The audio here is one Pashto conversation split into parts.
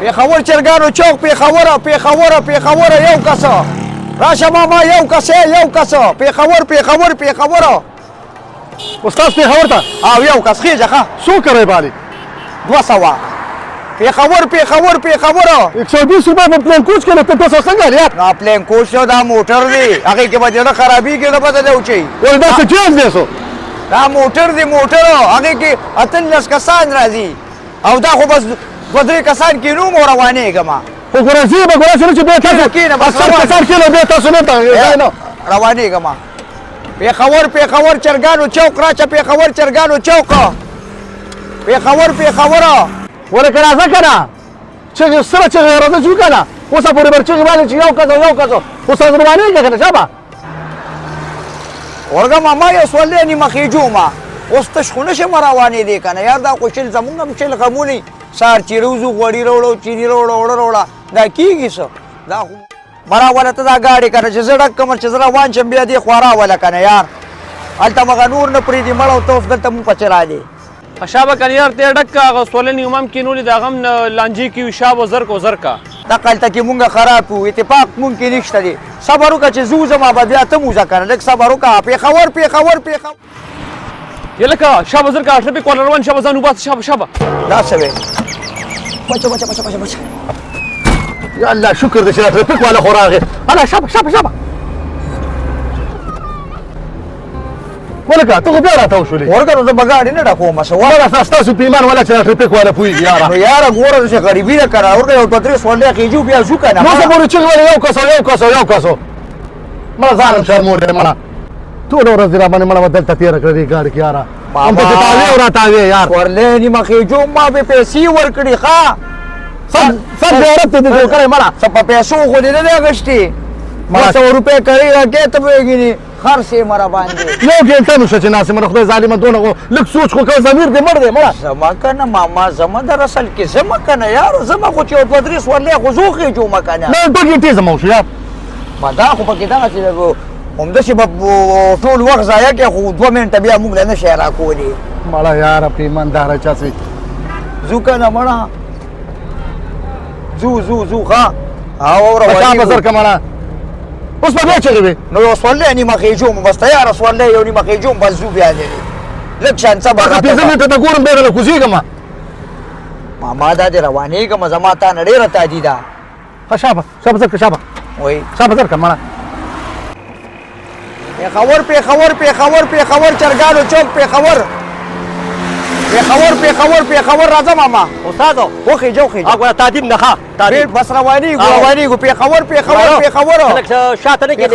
پېښور چرګانو چوک پېښوره یو کس راشه ماما یو کس پېښور استاد پېښور ته او یو کس خېجه ښه څو کرے بالي 200 پېښور 120 روپے په پلین کوچ کې نه ته څه څنګه یار نا پلین کوچ دا موټر دی هغه کې به ډېر خرابېږي نه پته دی اوچي ول دا څه چیز دی سو دا موټر هغه کې اتلس کسان راځي او دا خو بس 2-3 کسان کې نوم روانېږم خو ګورځي به ګورځي چې به تاسو کینه بس کسان کې به تاسو نه تا روانېږم پېښور چرګانو چوک راشه پېښور چرګانو چوک پېښور ورکه راځه کنه چې سره چې راځه جو کنه اوس په برچې باندې چې یو کس اوس روانې کنه شابه ورګه ماما یو سوالې نیمه خېجوما اوس تشخونه شه روانې دي کنه یار دا کوشل زمونږ هم چل غمونی سار چیروزو غوړی وروړو چيني وروړو دا کیږي څه دا مرا ولا ته دا گاډي کنه چې زړه کمر چې زړه وان چم بیا دي خورا ولا کنه یار الته مغه نور نه پری دي مړو ته اوس دلته مو پچرا دي شابه کنه یار ته ډک غسولنی امام کینولې دا غم لانجی کی شابه زر کا دا کلته کې مونږه خراب وو اتفاق مونږ کې نشته دي صبر وکړه چې زو زما بیا ته موزه کنه لکه صبر وکړه پېښور یلکه شابه زر کا شپه کول روان شابه زانو بات شابه دا څه وي بچ یا الله شکر دې چې ټریفیک والا خوراغه انا شابه ولکه ته بیا راته وشولې ورګه نو بغاړي نه ډاکو مسه ولا تاسو پیمان ولا چې ټریفیک والا پوي یار ګوره چې غریبی نه کړه ورګه یو 2-3 سوالې کېجو بیا شو کنه نو څه پورې چې یو کاسو ما ځان شرمور مړه ټول ورځ را باندې مړه بدل ته تیر کړی ګاډ کې یاره هم ته تاوی او راتاوی یار ورلې نیمه کېجو ما به پیسې ورکړي ښا سب زیارت ته دې کړې مړه سب پیسو خو دې نه غشتي 100 روپے کړی راکې ته وګینی خرڅه مرا باندې یو ګنټه نو چې ناس مر خدای ظالم دونه لک سوچ خو کوي ضمیر دې مړ دې مړه زما کنه ماما زما در اصل کې زما کنه یار زما خو چې 2-3 ورلې خو زوخه جو مکنه نه دوه ګنټه زما شو یار ما دا خو پکې دا چې همدا چې ټول وخت ضایع کې خو 2 منټه بیا موږ نه شي راکولې مړه یار په ایماندار چا سي زو کنه مړه زو ښا او رواني بازار کماله اوس په دې چغې نو وسولې نیمه خېجوم بس تیار وسولې یو نیمه خېجوم بس زو بیا دې لږ شان څه په دې ځنه ته ګورم به له کوزيګم ما دا دې رواني کوم زما ته نړۍ رتا دي دا شابه وای شابه زر کماله پېښور چرګانو چوک پېښور راځه ماما استاد وخېجه هغه تعظیم نه ښه تعظیم بس رواني پېښور لکه شاته نه کې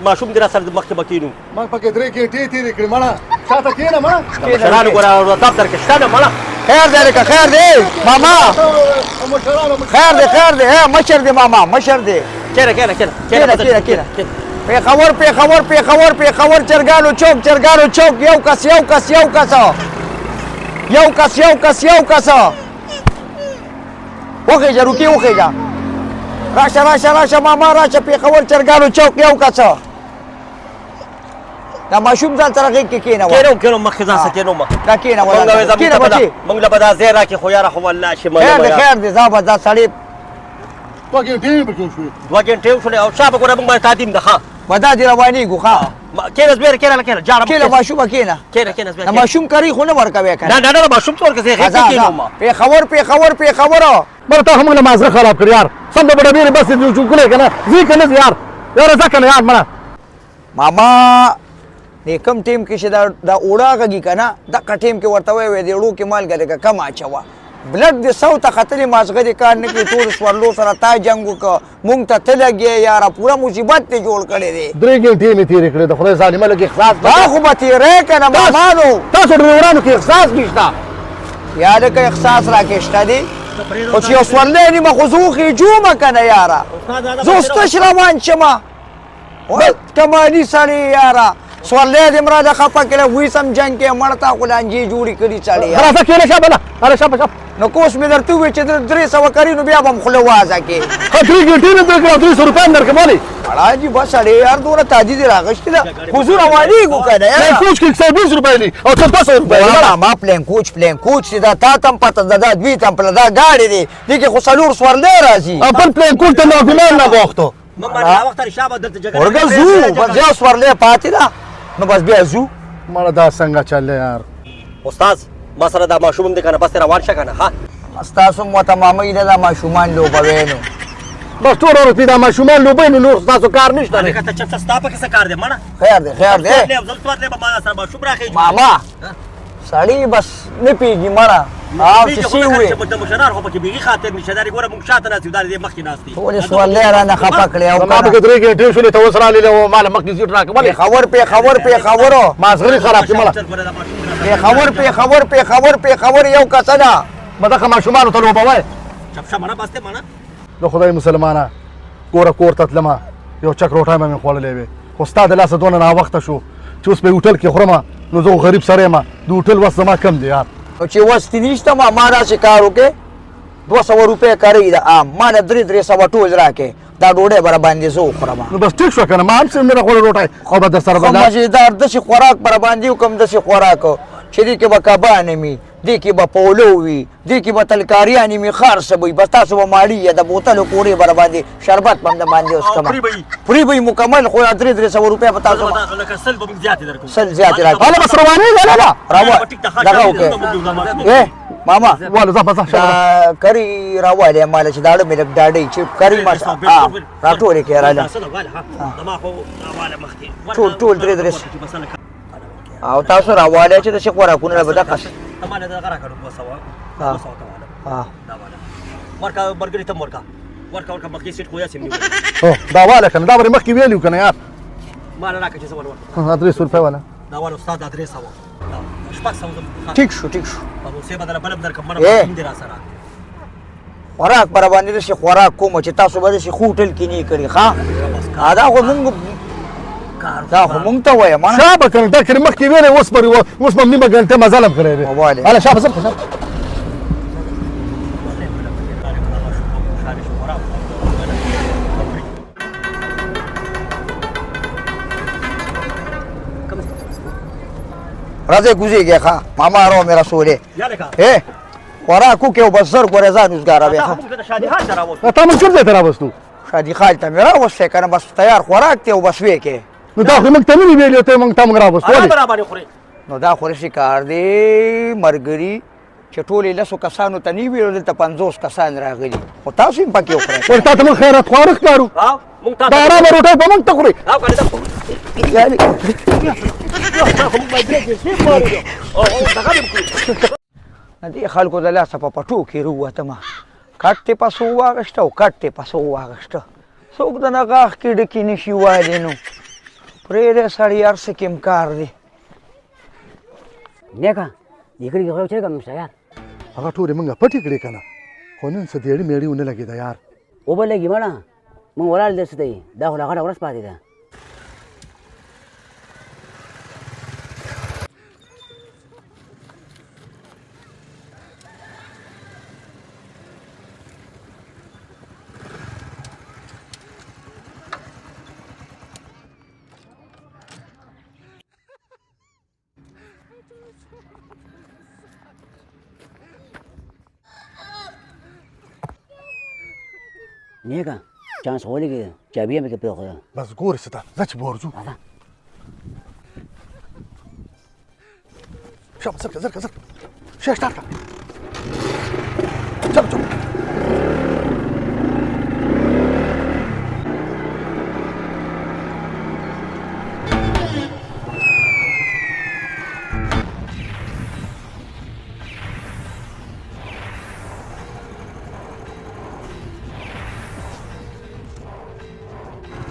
ماشوم در سره مخکې بکینو ما پکې درې کې تیر کړی مړه شاته کېنه ما شرانو ګور دفتر کې شته مړه خیر دی ماما خیر دی مشر دی ماما مشر دی کېنه پېښور چرګانو چوک یو کس وخېجه راشه ماما راشه پېښور چرګانو چوک یو کس دا ماشوم ځان سره غېږ کې کېنو مخکې ځان سره کېنو دا کېنه بچي موږ له به دا ځای راکړي خو یاره خو والله شي خیر دی زه دا سړی 2 ګنټې پکې وشوې 2 ګنټې وشولې او شابه ګوره موږ باندې تعظیم ده ښه ودا دې روانېږو ښه کېنه زبېره کېنه جاړه کېنه ماشومه کېنه زبېره ماشوم کری خو نه ورکوي کنه نه ماشوم څور کې غېږ کې کېنو ما پېښور مړه ته موږ له مازغه خراب کړ یار سم د بډې بس دې چوکلې کنه زی کنه یار ځکه نه یار مړه ماما دې کم ټیم کې چې دا اوړاږي کنه دا ټیم کې ورته وې دې وړو کې مالګه کم اچوا بلډ دې سوته خطرې مازغه دې کار نه کوي ټول سوالو سره تا جنگ وکړه مونږ ته ته لګې یاره پوره مصیبت دې جوړ کړی دی 3 ګنټې مې تېرې کړې د خدای ظالمه لږ احساس دا خو به تېرې که نه مامانو تاسو ډریورانو کې احساس نشته یاره که احساس راکې شته دی خو چې یو سورلی نیمه خو زه وخېجومه که نه یاره زه اوس تش روان شمه کمالي سړی یاره سورلی دې مراده خفه کړی وی سم جنګ کې مړ تا خو لانجې جوړې کړي سړی راځه کېنه شابه نه شابه نو کوس مې درته وویل چې 300 کړي نو بیا به م خوله وازه کې 3 ګنټې نه درکړه 200 روپۍ هم درکړم ولې اړه جی بس اړې یار دونه تاجی دې راغشتې ده حضور روانېږو که نه پلین کوچ کې 120 روپۍ دي او ته 200 روپۍ مړه ما پلین کوچ دا تا ته هم پته ده دا دوی ته هم دا ګاډې دی دې کې خو څلور سورلی راځي خپل پلین کوچ ته ناګمان نه غوښتو ورګه ځو بس یو سورلی پاتې ده نو بس بیا ځو مړه دا څنګه چل دی یار استاد ما سره دا ماشوم دی کنه بس روان شه کنه ها ستاسو ماته مامۍ ده دا ماشومان لوبوي نو بس ټول ورځ دا ماشومان لوبۍ نو نور ستاسو کار نشته دی کته چپ ستا په څه کار دی مړه خیر دی ماشوم راخې ماما سړی بس نه پیږي مړه او چې سی وې د مشرار خو پکې بیغي خاطر نشه دا ګوره مونږ شاته ناسو دا دې مخکې ناستي ټولې سوالې رانه خفه کړې او ما به 3 غنټې شولې ته اوس رالیدې او مال مخکې سیټ راکړه خبرو مازغري خراب شي مړه خبر یو کڅه ده بدغه ماشومانو ته لوبوي چپ شه مړه بس ته مړه د خدای مسلمانه ګوره کور ته تلمه یو چک روټۍ مې خوړلې وې خو ستا د لاسه دونه ناوخته شو چې اوس په هوټل کې خورمه نو زه غریب سړی یم د هوټل وس زما کم دی یار چې وس دې نشته ما داسې کار وکړې 200 روپۍ کړی ده ما نه 300 ټوز راکړې دا ډوډۍ به راباندې زه وخورم نو بس ټیک شو که نه ما هم څه نه راخوړې روټۍ او به در سره خو مزېدار داسې خوراک به راباندې وکړم داسې خوراک چې دې کې به کبانې وي دې کې به پولو وي دې کې به تلکاریانې وي خارڅه به وي بس تاسو به ماړي یا د بوتلو کوړې به راباندې شربت به هم د باندې وڅښم فري به وي مکمل خو 300 روپۍ به تاسو لکه سل به موږ زیاتې درکړو سل زیاتې راکړو هله بس روانېږه نه دغه وکړې ماما والو ځه بس دا کری راوالې ماله چې داړه مې لږ ډاډۍ چې کری ما راټولې کړې راله ټول 300 او تاسو راوالې چې د شي خوراکونه به دغه تمانه دا غره کړو 200 ورکا برګری ته ورکا مخکې سیټ خو یا سیم او دا واله کنه دا ورې مخکې ویلو کنه یار مال راکړه چې څه ور 300 روپۍ والا دا ور استاد 300 شپږ سو ټیک شو او سه بدل بلب در کوم نه دې را سره خوراک پر باندې شي خوراک کوم چې تاسو به شي خوټل کې نه کړی ښا دا خو مونږ دا خو مونږ ته وایه ما شابه کنه دا کړي مخکې ویلې اوس به نیمه ګنټه مزلم کړی دی هله شابه زر راځه ګوزیږي ښا ماما رو مې رسولې خوراک وکړې او بس زر ګورې ځان اوسګاره بیا تا موږ کوم ځای ته راوستو شادي خال ته مې راوستی که نه بس تیار خوراک دی او بس ویې کې نو دا خو موږ ته نه دي ویلي ته موږ ته موږ راوستو نو دا خو رشي کار دی مرګري چې ټولې لسو کسانو ته نه ویلو دلته 50 کسان راغلي خو تاسو هم پکې وخورئ ورته ته موږ خیرات خواره ښکارو دا ارامه روټۍ به موږ ته خورې دې خلکو د لاسه په پټو کې رووتمه کټ یې پسو واغېسته او کټ یې پسو واغېسته څوک د نه غاښ کې ډکې نه شي وایلی نو پرېږدی سړی هر څه کې کار دی نیکه دې کلي کې خو یو چرګه نشته یار هغه ټولې موږ پټې کړې که نه خو نن څه دیړې میړې ونه لګېده یار اوبه لګي مړه موږ ولاړ دې څه دی دا خو لا غټه ورځ پاتې ده نیکه چانس خو ولګېده چابي یې مې کې پرېښوده بس ګورې څه ته ځه چې به ورځو شابه زر شه سټارټ کړه چلو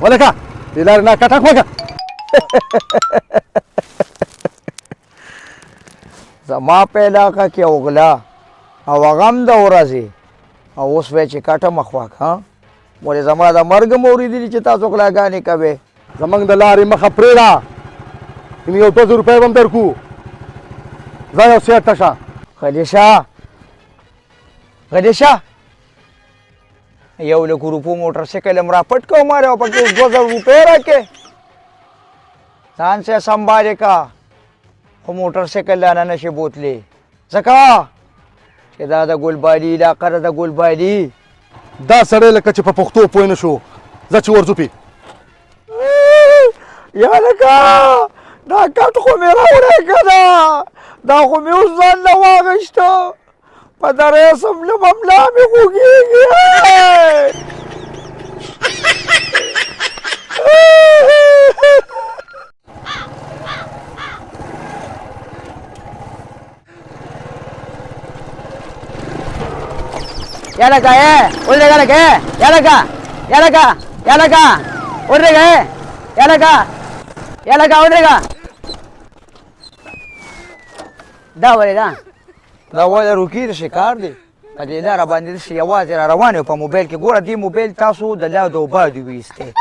ولکه دې لارې نه کټک وکړه زما په علاقه کې اوغلا او هغه هم د ورځې او اوس وایي چې کټه مخ واکه ولې زما د مرګ م اورېدلي چې تاسو غلاګانې کوئ زمونږ د لارې مخه پرېږده یو 200 روپۍ به هم درکړو ځه یو سیټ ته شه غلیشه یو لک روپو موټر سایکل هم را پټ کوم او پکې 2000 روپۍ راکې ځان سه سنبھالې کا خو موټر سایکل لا نه نشي بوتلې ځکه چې دا د ګلبالي علاقه ده د ګلبالي دا سړی لکه چې په پښتو پوه نه شو ځه چې ورځو پې یا لکه دا کټ خو مې راوړی که نه دا خو مې اوس ځان نه واغېسته په دری سملم ملا مې خوږېږي Yalaka, Ulrika, Yalaka, Ulrika. دا ولې ده دا ولې روکي د شکار دی په دې لاره باندې داسې یوازې را روان یو په موبایل کې ګوره دې موبایل تاسو د لادو او بادو ویستی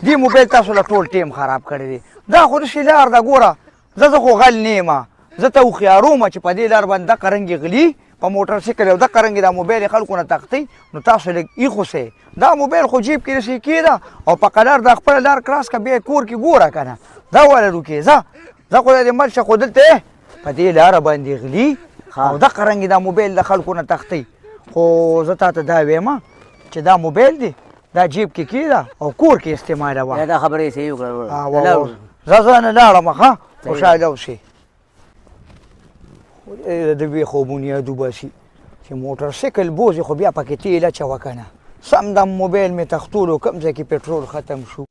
دې موبایل تاسو له ټول ټیم خراب کړی دی دا خو داسې لار ده ګوره زه خو غل نه یم زه ته هوښیار وم چې په دې لار باندې دقه رنګې غلي په موټر سایکل او دقه رنګې دا موبایل یې خلکو نه تختی نو تاسو لږ ایښوسئ دا موبایل خو جیب کې داسې کېده او په قلار دا خپله لار کراس که بیا کور کې ګوره که نه دا ولې روکې ځه خو د دې مرشه خو دلته په دې لاره باندې غلي او دقه رنګې دا موبایل د خلکو نه تختی خو زه تا ته دا ویم چې دا موبایل دی دا جیب کې کېده او کور کې استعمالوه دا خبرې صحیح وکړه زه نه لاړم ښه خوشحاله اوسې د دوی خوبونه یادو باسي چې موټر سایکل بوځي خو بیا پکې تیل اچوه که نه سم د موبایل مې تختولو کوم ځای کې پټرول ختم شو